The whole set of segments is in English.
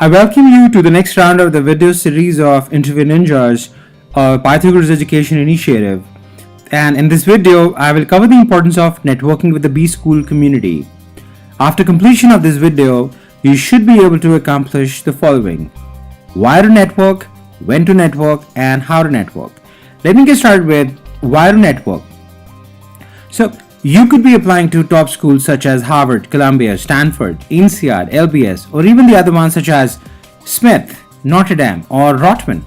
welcome you to the next round of the video series of Interview Ninjas, a Pythagoras Education Initiative. And in this video, I will cover the importance of networking with the B School community. After completion of this video, you should be able to accomplish the following: why to network, when to network, and how to network. Let me get started with why to network. So, you could be applying to top schools such as Harvard, Columbia, Stanford, INSEAD, LBS, or even the other ones such as Smith, Notre Dame, or Rotman.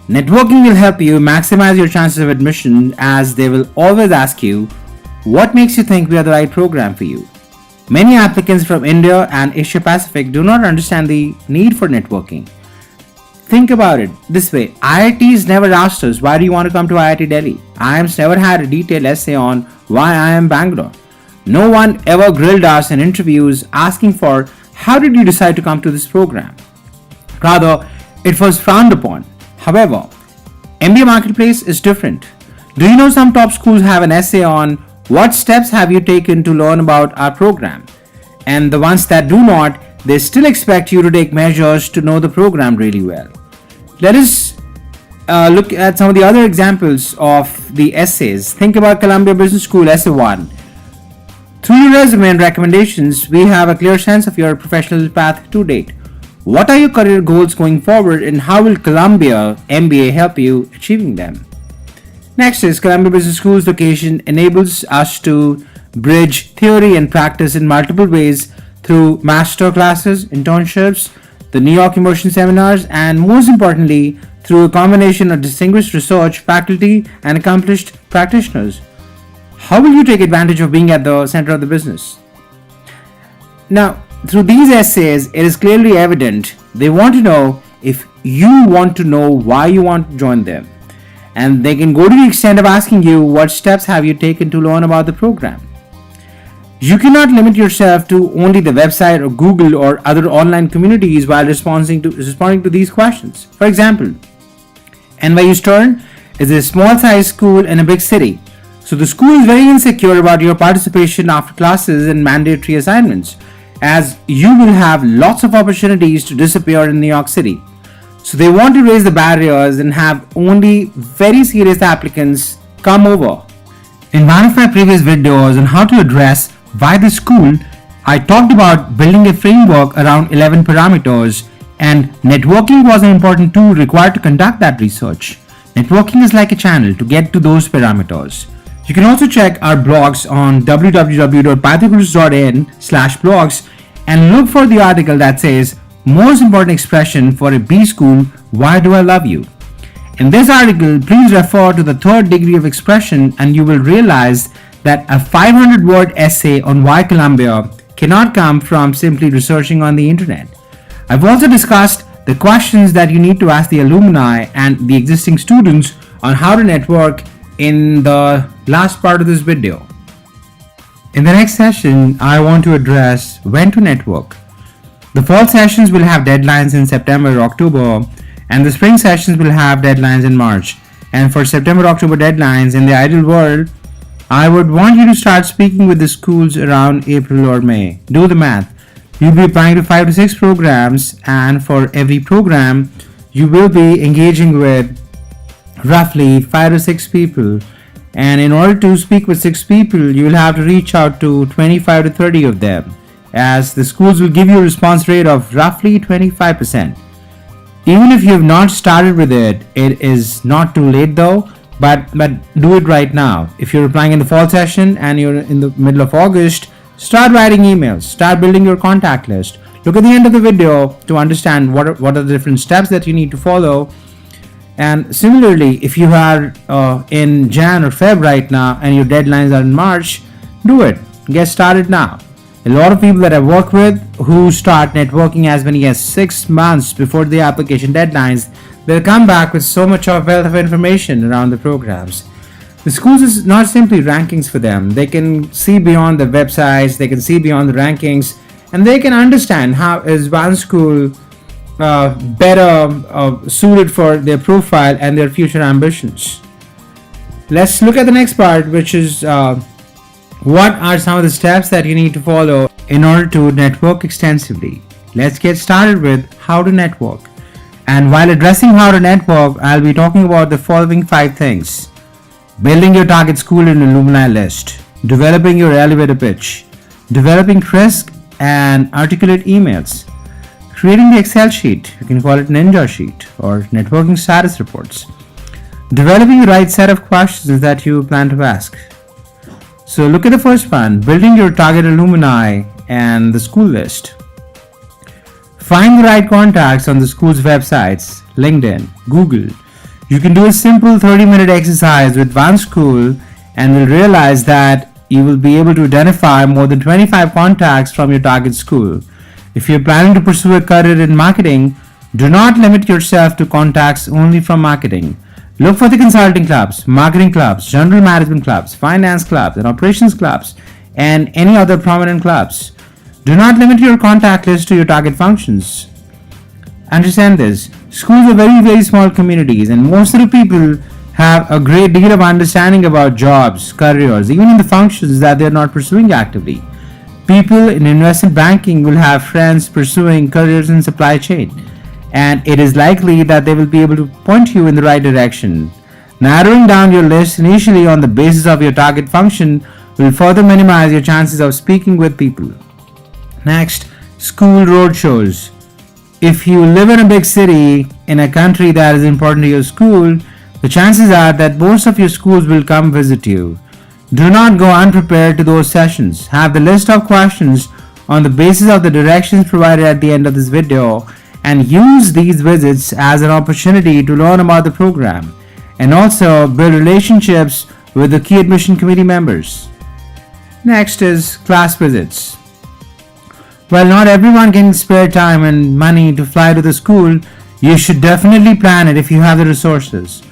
Networking will help you maximize your chances of admission, as they will always ask you, what makes you think we are the right program for you? Many applicants from India and Asia Pacific do not understand the need for networking. Think about it this way: IITs never asked us, why do you want to come to IIT Delhi? IIMs never had a detailed essay on why IIM Bangalore. No one ever grilled us in interviews asking for, how did you decide to come to this program? Rather, it was frowned upon. However, MBA Marketplace is different. Do you know some top schools have an essay on what steps have you taken to learn about our program? And the ones that do not, they still expect you to take measures to know the program really well. Let us look at some of the other examples of the essays. Think about Columbia Business School Essay 1. Through your resume and recommendations, we have a clear sense of your professional path to date. What are your career goals going forward, and how will Columbia MBA help you achieving them? Next is Columbia Business School's location enables us to bridge theory and practice in multiple ways through master classes, internships, the New York immersion seminars, and most importantly, through a combination of distinguished research, faculty, and accomplished practitioners. How will you take advantage of being at the center of the business? Now, through these essays, it is clearly evident they want to know if you want to know why you want to join them. And they can go to the extent of asking you, what steps have you taken to learn about the program? You cannot limit yourself to only the website or Google or other online communities while responding to these questions. For example, NYU Stern is a small-sized school in a big city. So the school is very insecure about your participation after classes and mandatory assignments, as you will have lots of opportunities to disappear in New York City. So they want to raise the barriers and have only very serious applicants come over. In one of my previous videos on how to address why the school, I talked about building a framework around 11 parameters, and networking was an important tool required to conduct that research. Networking is like a channel to get to those parameters. You can also check our blogs on www.pythagoras.in/blogs and look for the article that says, most important expression for a B school, why do I love you? In this article, please refer to the third degree of expression, and you will realize that a 500-word essay on why Columbia cannot come from simply researching on the internet. I've also discussed the questions that you need to ask the alumni and the existing students on how to network in the last part of this video. In the next session, I want to address when to network. The fall sessions will have deadlines in September or October, and the spring sessions will have deadlines in March. And for September-October deadlines, in the ideal world, I would want you to start speaking with the schools around April or May. Do the math. You'll be applying to 5 to 6 programs, and for every program, you will be engaging with roughly 5 to 6 people. And in order to speak with 6 people, you will have to reach out to 25 to 30 of them, as the schools will give you a response rate of roughly 25%. Even if you have not started with it, it is not too late though. But do it right now. If you're applying in the fall session and you're in the middle of August, start writing emails, start building your contact list. Look at the end of the video to understand what are the different steps that you need to follow. And similarly, if you are in Jan or Feb right now and your deadlines are in March, do it. Get started now. A lot of people that I work with who start networking as many as 6 months before the application deadlines, they'll come back with so much of wealth of information around the programs. The schools is not simply rankings for them. They can see beyond the websites, they can see beyond the rankings, and they can understand how is one school better suited for their profile and their future ambitions. Let's look at the next part, which is what are some of the steps that you need to follow in order to network extensively. let's get started with how to network. And while addressing how to network, I'll be talking about the following 5 things: building your target school and alumni list, developing your elevator pitch, developing crisp and articulate emails, creating the Excel sheet, you can call it Ninja sheet, or networking status reports, developing the right set of questions that you plan to ask. So look at the first one, building your target alumni and the school list. Find the right contacts on the school's websites, LinkedIn, Google. You can do a simple 30-minute exercise with one school and will realize that you will be able to identify more than 25 contacts from your target school. If you're planning to pursue a career in marketing, do not limit yourself to contacts only from marketing. Look for the consulting clubs, marketing clubs, general management clubs, finance clubs, and operations clubs, and any other prominent clubs. Do not limit your contact list to your target functions. Understand this. Schools are very small communities, and most of the people have a great deal of understanding about jobs, careers, even in the functions that they're not pursuing actively. People in investment banking will have friends pursuing careers in supply chain, and it is likely that they will be able to point you in the right direction. Narrowing down your list initially on the basis of your target function will further minimize your chances of speaking with people. Next, school roadshows. If you live in a big city in a country that is important to your school, the chances are that most of your schools will come visit you. Do not go unprepared to those sessions. Have the list of questions on the basis of the directions provided at the end of this video, and use these visits as an opportunity to learn about the program and also build relationships with the key admission committee members. Next is class visits. While not everyone can spare time and money to fly to the school, you should definitely plan it if you have the resources.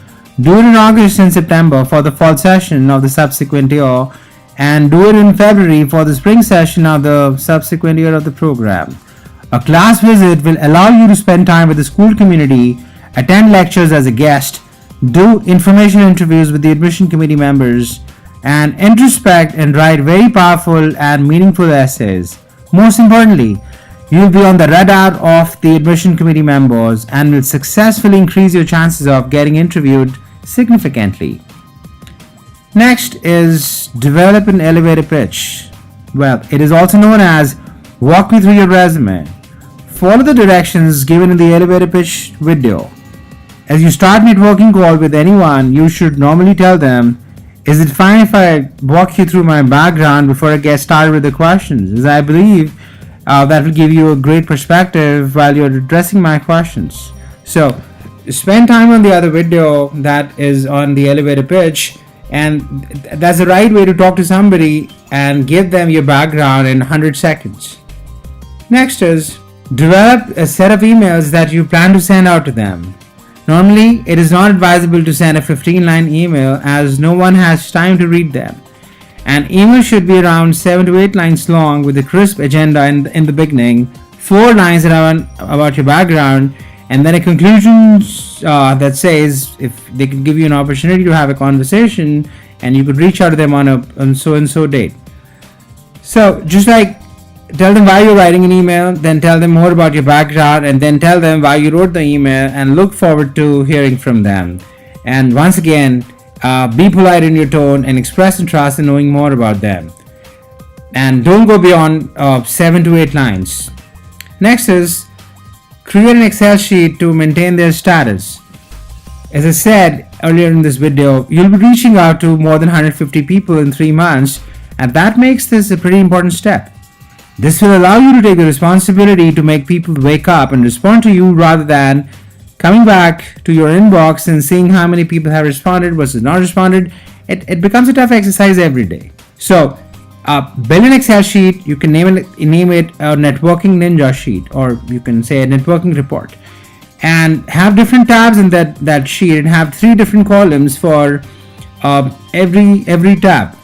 Do it in August and September for the fall session of the subsequent year, and do it in February for the spring session of the subsequent year of the program. A class visit will allow you to spend time with the school community, attend lectures as a guest, do information interviews with the admission committee members, and introspect and write very powerful and meaningful essays. Most importantly, you will be on the radar of the admission committee members and will successfully increase your chances of getting interviewed significantly. Next is develop an elevator pitch. Well, it is also known as walk me through your resume. Follow the directions given in the elevator pitch video. As you start networking call with anyone, you should normally tell them, is it fine if I walk you through my background before I get started with the questions? As I believe that will give you a great perspective while you're addressing my questions. So spend time on the other video that is on the elevator pitch, and that's the right way to talk to somebody and give them your background in 100 seconds. Next is develop a set of emails that you plan to send out to them. Normally, it is not advisable to send a 15-line email as no one has time to read them. An email should be around 7 to 8 lines long with a crisp agenda in the beginning, 4 lines about your background, and then a conclusion that says if they can give you an opportunity to have a conversation and you could reach out to them on so and so date. So just like tell them why you're writing an email, then tell them more about your background, and then tell them why you wrote the email, and look forward to hearing from them. And once again, be polite in your tone and express interest in knowing more about them. And don't go beyond 7 to 8 lines. Next is create an Excel sheet to maintain their status. As I said earlier in this video, you'll be reaching out to more than 150 people in 3 months, and that makes this a pretty important step. This will allow you to take the responsibility to make people wake up and respond to you rather than coming back to your inbox and seeing how many people have responded versus not responded. It becomes a tough exercise every day. So build an Excel sheet. You can name it a networking ninja sheet, or you can say a networking report, and have different tabs in that sheet, and have 3 different columns for every tab.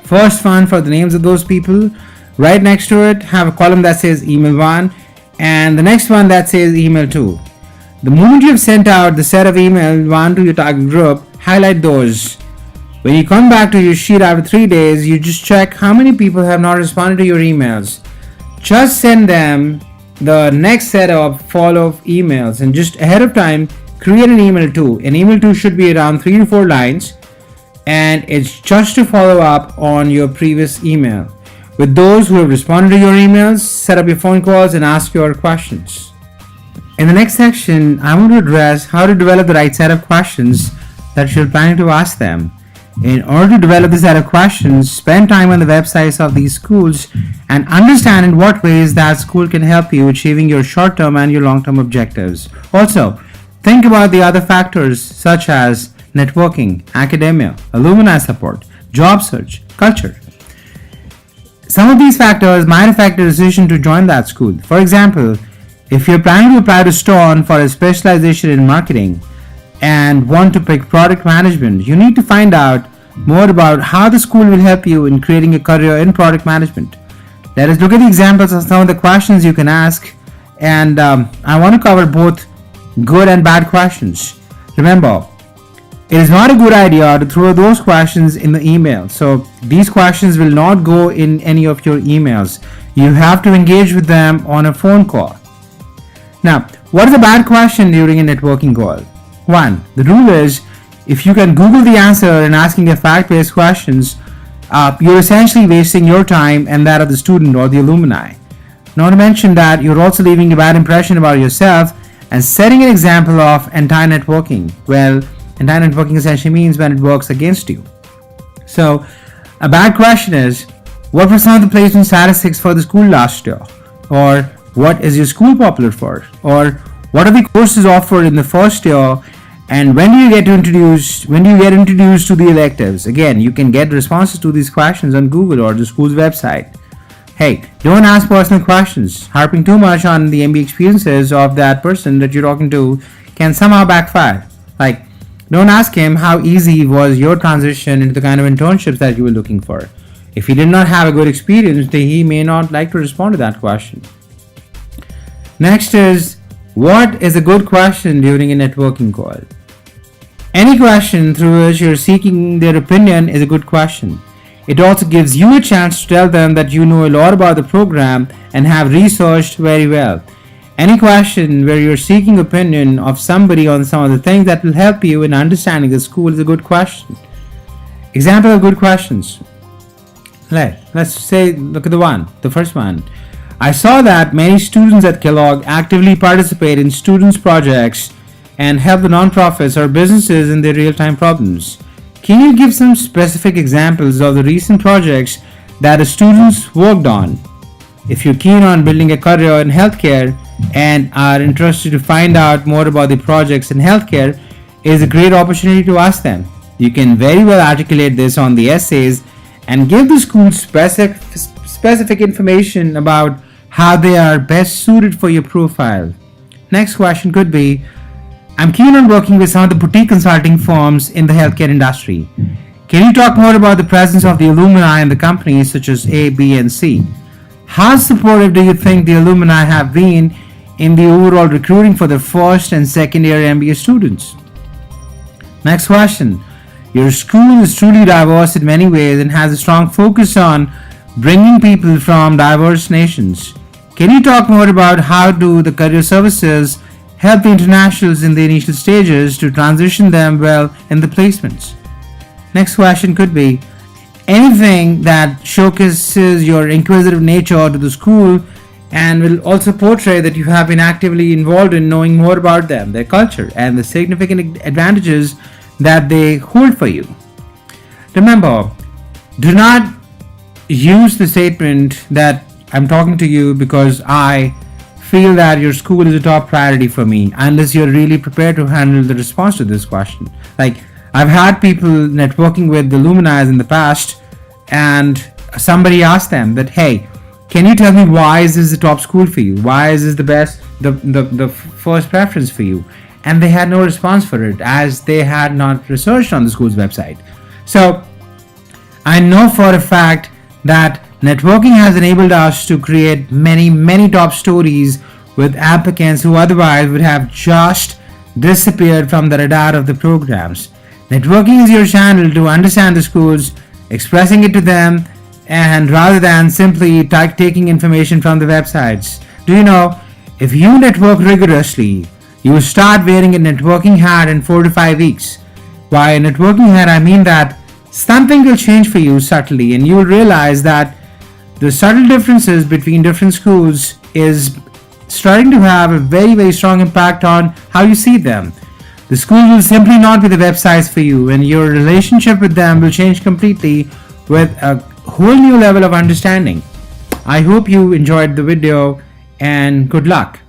First one for the names of those people. Right next to it, have a column that says email 1, and the next one that says email 2. The moment you have sent out the set of email 1 to your target group, highlight those. When you come back to your sheet after 3 days, you just check how many people have not responded to your emails. Just send them the next set of follow-up emails, and just ahead of time create an email too. An email too should be around 3 to 4 lines, and it's just to follow up on your previous email. With those who have responded to your emails, set up your phone calls and ask your questions. In the next section, I want to address how to develop the right set of questions that you're planning to ask them. In order to develop this set of questions, spend time on the websites of these schools and understand in what ways that school can help you achieving your short-term and your long-term objectives. Also, think about the other factors such as networking, academia, alumni support, job search, culture. Some of these factors might affect your decision to join that school. For example, if you're planning to apply to Stone for a specialization in marketing and want to pick product management, you need to find out more about how the school will help you in creating a career in product management. Let us look at the examples of some of the questions you can ask, and I want to cover both good and bad questions. Remember, it is not a good idea to throw those questions in the email. So these questions will not go in any of your emails. You have to engage with them on a phone call. Now, what is a bad question during a networking call? 1. The rule is, if you can Google the answer and asking a fact-based questions, you're essentially wasting your time and that of the student or the alumni. Not to mention that you're also leaving a bad impression about yourself and setting an example of anti-networking. Well, anti-networking essentially means when it works against you. So, a bad question is, what were some of the placement statistics for the school last year? Or what is your school popular for? Or what are the courses offered in the first year? And when do you get introduced to the electives? Again, you can get responses to these questions on Google or the school's website. Hey, don't ask personal questions. Harping too much on the MBA experiences of that person that you're talking to can somehow backfire. Like, don't ask him how easy was your transition into the kind of internships that you were looking for. If he did not have a good experience, then he may not like to respond to that question. Next is, what is a good question during a networking call? Any question through which you're seeking their opinion is a good question. It also gives you a chance to tell them that you know a lot about the program and have researched very well. Any question where you're seeking opinion of somebody on some of the things that will help you in understanding the school is a good question. Example of good questions. Let's say, look at the first one. I saw that many students at Kellogg actively participate in students' projects and help the nonprofits or businesses in their real-time problems. Can you give some specific examples of the recent projects that the students worked on? If you're keen on building a career in healthcare and are interested to find out more about the projects in healthcare, it is a great opportunity to ask them. You can very well articulate this on the essays and give the school specific information about how they are best suited for your profile. Next question could be, I'm keen on working with some of the boutique consulting firms in the healthcare industry. Can you talk more about the presence of the alumni in the companies such as A, B, and C? How supportive do you think the alumni have been in the overall recruiting for the first and second year MBA students? Next question. Your school is truly diverse in many ways and has a strong focus on bringing people from diverse nations. Can you talk more about how do the career services help the internationals in the initial stages to transition them well in the placements? Next question could be anything that showcases your inquisitive nature to the school and will also portray that you have been actively involved in knowing more about them, their culture, and the significant advantages that they hold for you. Remember, do not use the statement that I'm talking to you because I feel that your school is a top priority for me, unless you're really prepared to handle the response to this question. Like, I've had people networking with the alumni in the past, and somebody asked them that, hey, can you tell me why is this the top school for you? Why is this the best, the first preference for you? And they had no response for it, as they had not researched on the school's website. So I know for a fact that networking has enabled us to create many top stories with applicants who otherwise would have just disappeared from the radar of the programs. Networking is your channel to understand the schools, expressing it to them, and rather than simply taking information from the websites. Do you know, If you network rigorously, you will start wearing a networking hat in 4 to 5 weeks. By networking hat, I mean that something will change for you subtly, and you will realize that the subtle differences between different schools is starting to have a very strong impact on how you see them. The school will simply not be the websites for you, and your relationship with them will change completely with a whole new level of understanding. I hope you enjoyed the video, and good luck.